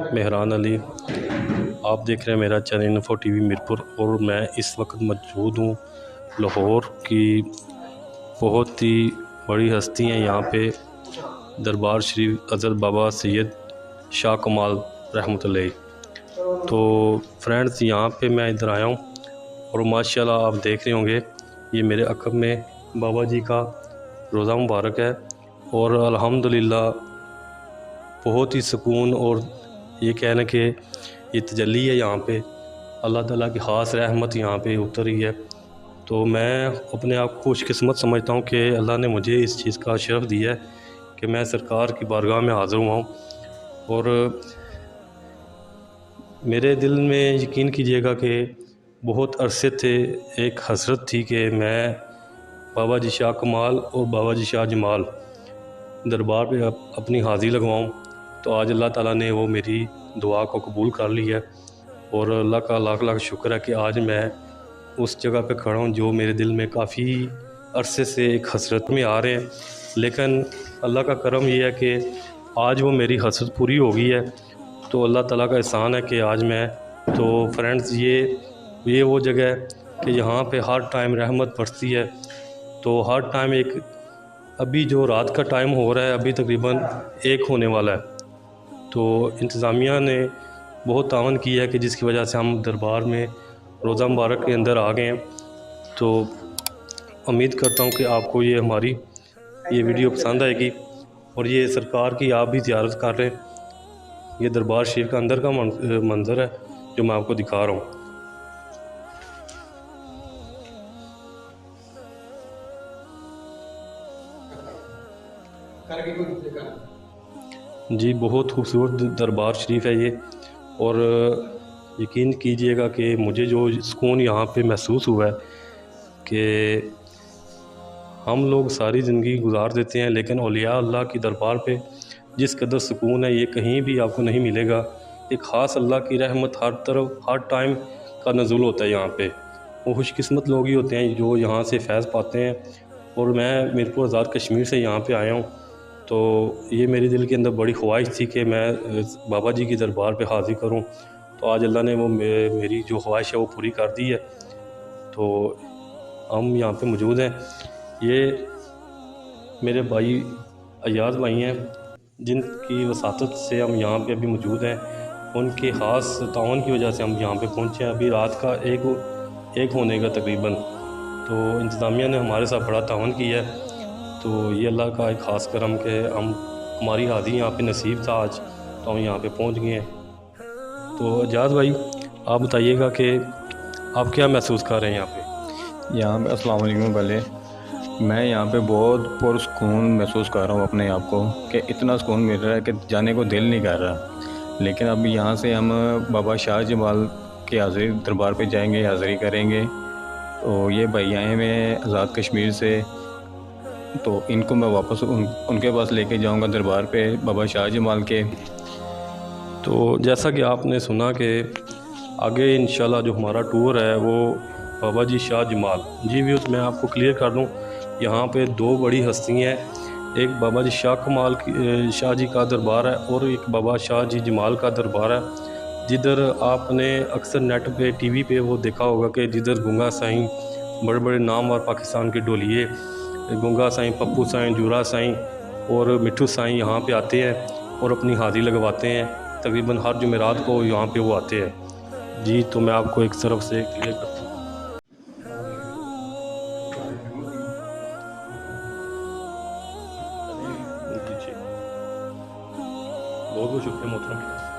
मेहरान अली। आप देख रहे हैं मेरा चैनल इन्फो टीवी मीरपुर और मैं इस वक्त मौजूद हूँ लाहौर की बहुत ही बड़ी हस्ती हैं यहाँ पे दरबार शरीफ हज़रत बाबा सैयद शाह कमाल रहमतुल्लाह। तो फ्रेंड्स यहाँ पे मैं इधर आया हूँ और माशाल्लाह आप देख रहे होंगे ये मेरे अक़ब में बाबा जी का रोज़ा मुबारक है और अल्हम्दुलिल्लाह बहुत ही सुकून और ये कहना कि ये तजल्ली है यहाँ पे, अल्लाह ताला की ख़ास रहमत यहाँ पे उतरी है। तो मैं अपने आप को खुशकिस्मत समझता हूँ कि अल्लाह ने मुझे इस चीज़ का शरफ़ दिया है कि मैं सरकार की बारगाह में हाज़िर हुआ हूँ। और मेरे दिल में यकीन कीजिएगा कि बहुत अरसे थे एक हसरत थी कि मैं बाबा जी शाह कमाल और बाबा जी शाह जमाल दरबार पे अपनी हाज़िरी लगवाऊँ। तो आज अल्लाह ताला ने वो मेरी दुआ को कबूल कर लिया है और अल्लाह का लाख लाख शुक्र है कि आज मैं उस जगह पे खड़ा हूँ जो मेरे दिल में काफ़ी अरसे से एक हसरत में आ रहे हैं। लेकिन अल्लाह का करम ये है कि आज वो मेरी हसरत पूरी हो गई है। तो अल्लाह ताला का एहसान है कि आज मैं तो फ्रेंड्स ये वो जगह है कि यहाँ पे हर टाइम रहमत बरसती है। तो हर टाइम एक अभी जो रात का टाइम हो रहा है अभी तकरीबन 1 होने वाला है। तो इंतज़ामिया ने बहुत तावन किया है कि जिसकी वजह से हम दरबार में रोज़ा मुबारक के अंदर आ गए हैं। तो उम्मीद करता हूँ कि आपको ये हमारी ये वीडियो पसंद आएगी और ये सरकार की आप भी ज़ियारत कर रहे हैं। ये दरबार शरीफ का अंदर का मंज़र है जो मैं आपको दिखा रहा हूँ। जी बहुत खूबसूरत दरबार शरीफ है ये और यकीन कीजिएगा कि मुझे जो सुकून यहाँ पे महसूस हुआ है कि हम लोग सारी ज़िंदगी गुजार देते हैं लेकिन औलिया अल्लाह की दरबार पे जिस कदर सुकून है ये कहीं भी आपको नहीं मिलेगा। एक ख़ास अल्लाह की रहमत हर तरफ हर टाइम का नज़ुल होता है यहाँ पे। वो खुशकिस्मत लोग ही होते हैं जो यहाँ से फैज़ पाते हैं। और मैं मीरपुर आज़ाद कश्मीर से यहाँ पे आया हूँ। तो ये मेरे दिल के अंदर बड़ी ख्वाहिश थी कि मैं बाबा जी की दरबार पे हाज़िर करूँ। तो आज अल्लाह ने वो मेरी जो ख्वाहिश है वो पूरी कर दी है। तो हम यहाँ पे मौजूद हैं। ये मेरे भाई अयाज़ भाई हैं जिनकी वसातत से हम यहाँ पे अभी मौजूद हैं। उनके ख़ास ताउन की वजह से हम यहाँ पे पहुँचे हैं। अभी रात का एक होने का तकरीबन। तो इंतज़ामिया ने हमारे साथ बड़ा ताउन किया है। तो ये अल्लाह का एक ख़ास करम कि हमारी हाज़िरी यहाँ पे नसीब था आज, तो हम यहाँ पे पहुँच गए हैं। तो अजाज़ भाई आप बताइएगा कि आप क्या महसूस कर रहे हैं यहाँ पे अस्सलाम वालेकुम। पहले मैं यहाँ पे बहुत पुरसुकून महसूस कर रहा हूँ अपने आप को कि इतना सुकून मिल रहा है कि जाने को दिल नहीं कर रहा। लेकिन अब यहाँ से हम बाबा शाह जमाल के हाज़िरी दरबार पे जाएंगे, हाज़िरी करेंगे। तो ये भाई आए हैं आज़ाद कश्मीर से, तो इनको मैं वापस उनके पास लेके जाऊंगा दरबार पे बाबा शाह जमाल के। तो जैसा कि आपने सुना कि आगे इंशाल्लाह जो हमारा टूर है वो बाबा जी शाह जमाल जी भी उसमें आपको क्लियर कर दूं। यहाँ पे 2 बड़ी हस्तियाँ हैं, एक बाबा जी शाह कमाल की शाह जी का दरबार है और एक बाबा शाह जी जमाल का दरबार है। जिधर आपने अक्सर नेट पे टीवी पे वो देखा होगा कि जिधर गुंगा साईं बड़े बड़े नामवर पाकिस्तान के ढोलिए गुंगा साईं, पप्पू साईं, जूरा साईं और मिठू साईं यहाँ पे आते हैं और अपनी हाज़िरी लगवाते हैं। तकरीबन हर जुमेरात को यहाँ पे वो आते हैं। जी तो मैं आपको एक तरफ से क्लियर करता हूँ। जी बहुत बहुत शुक्रिया मोहतरम।